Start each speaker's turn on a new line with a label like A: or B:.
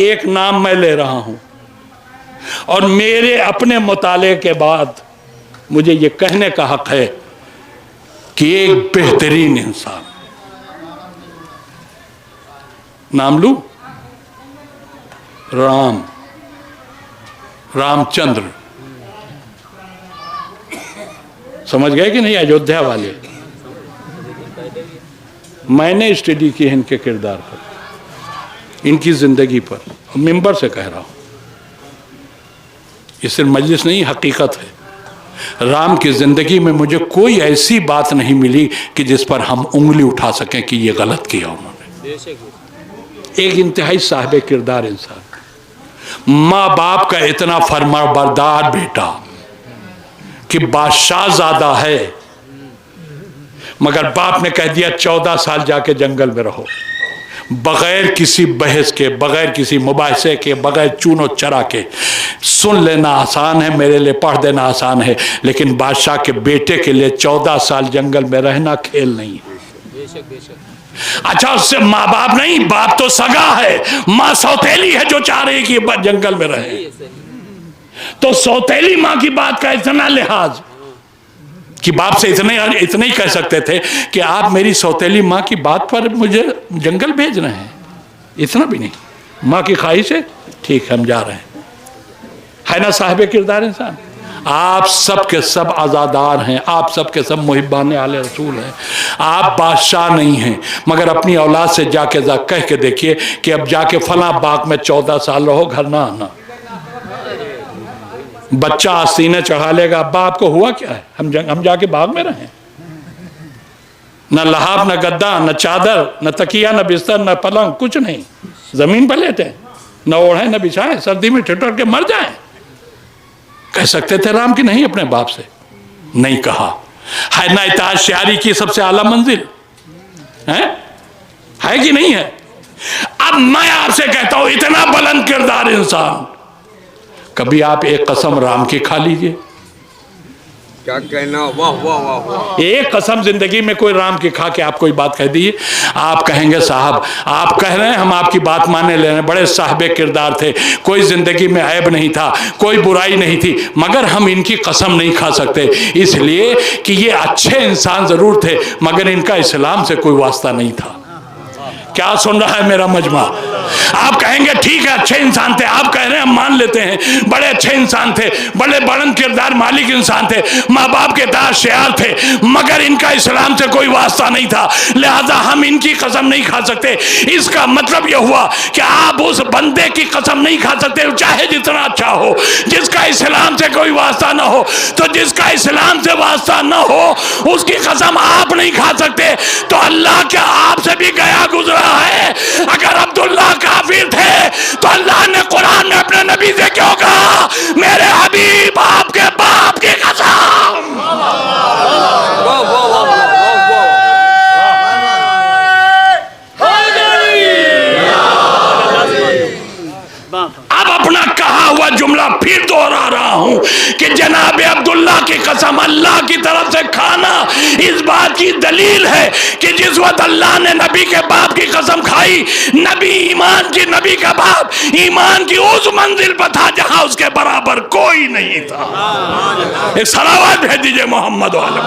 A: एक नाम मैं ले रहा हूं और मेरे अपने मुताले के बाद मुझे ये कहने का हक है कि एक बेहतरीन इंसान, नाम लू, रामचंद्र। समझ गए कि नहीं? अयोध्या वाले। मैंने स्टडी की है इनके किरदार पर, इनकी जिंदगी पर, मिंबर से कह रहा हूं, ये सिर्फ मजलिस नहीं, हकीकत है। राम की जिंदगी में मुझे कोई ऐसी बात नहीं मिली कि जिस पर हम उंगली उठा सकें कि ये गलत किया उन्होंने। एक इंतहाई साहिब किरदार इंसान, माँ बाप का इतना फरमाबरदार बेटा कि बादशाह ज़्यादा है, मगर बाप ने कह दिया 14 साल जाके जंगल में रहो, बगैर किसी बहस के, बगैर किसी मुबाहिसे के, बगैर चूनो चरा के। सुन लेना आसान है, मेरे लिए पढ़ देना आसान है, लेकिन बादशाह के बेटे के लिए 14 साल जंगल में रहना खेल नहीं है। बेशक बेशक। अच्छा, उससे माँ बाप नहीं, बाप तो सगा है, माँ सौतेली है जो चाह रही कि जंगल में रहे। तो सौतेली माँ की बात का इतना लिहाज कि बाप से इतने ही कह सकते थे कि आप मेरी सौतेली माँ की बात पर मुझे जंगल भेज रहे हैं, इतना भी नहीं। माँ की ख्वाहिश है, ठीक, हम जा रहे हैं। है ना साहिब किरदार इंसान? आप सब के सब आज़ादार हैं, आप सब के सब मुहिब्बान आले रसूल हैं। आप बादशाह नहीं हैं, मगर अपनी औलाद से जाके कह के देखिए कि अब जाके फला बाग में 14 साल रहो, घर ना आना। बच्चा सीने चढ़ा लेगा, अब्बा आपको हुआ क्या है? हम जाके बाग में रहें। न लहाब, न गद्दा, न चादर, न तकिया, न बिस्तर, न पलंग, कुछ नहीं, जमीन पर लेटे, न ओढ़े न बिछाए, सर्दी में ठिठुर के मर जाए। कह सकते थे राम की नहीं अपने बाप से? नहीं कहा। है ना इताअत शारी की सबसे आला मंजिल, है कि नहीं है? अब मैं आपसे कहता हूं, इतना बुलंद किरदार इंसान, कभी आप एक कसम राम की खा लीजिए।
B: क्या कहना, वाह वाह वाह वाह।
A: एक कसम जिंदगी में कोई राम की खा के आप कोई बात कह दीजिए, आप कहेंगे साहब आप कह रहे हैं, हम आपकी बात मानने ले रहे हैं, बड़े साहिब किरदार थे, कोई जिंदगी में ऐब नहीं था, कोई बुराई नहीं थी, मगर हम इनकी कसम नहीं खा सकते, इसलिए कि ये अच्छे इंसान जरूर थे, मगर इनका इस्लाम से कोई वास्ता नहीं था। क्या सुन रहा है मेरा मजमा? आप कहेंगे ठीक है अच्छे इंसान थे, आप कह रहे हैं हम मान लेते हैं, बड़े अच्छे इंसान थे, बड़े बुलंद किरदार मालिक इंसान थे, माँ बाप के दास शेयार थे, मगर इनका इस्लाम से कोई वास्ता नहीं था, लिहाजा हम इनकी कसम नहीं खा सकते। इसका मतलब यह हुआ कि आप उस बंदे की कसम नहीं खा सकते, चाहे जितना अच्छा हो, जिसका इस्लाम से कोई वास्ता ना हो। तो जिसका इस्लाम से वास्ता ना हो उसकी कसम आप नहीं खा सकते, तो अल्लाह क्या आपसे भी गया गुजरा है? अगर अब्दुल्ला काफिर थे तो अल्लाह ने कुरान में अपने नबी से क्यों कहा, मेरे हबीब आपके बाप की कसम? अब अपना कहा हुआ जुमला फिर दोहरा रहा हूं कि जनाब अब्दुल्ला की कसम अल्लाह की तरफ से खाना इस बात की दलील है कि जिस वक्त अल्लाह ने नबी के बाप की कसम खाई, नबी ईमान की, नबी का बाप ईमान की उस मंजिल पर था जहां उसके बराबर कोई नहीं था। एक सलावत भेज दीजिए मोहम्मद वाले।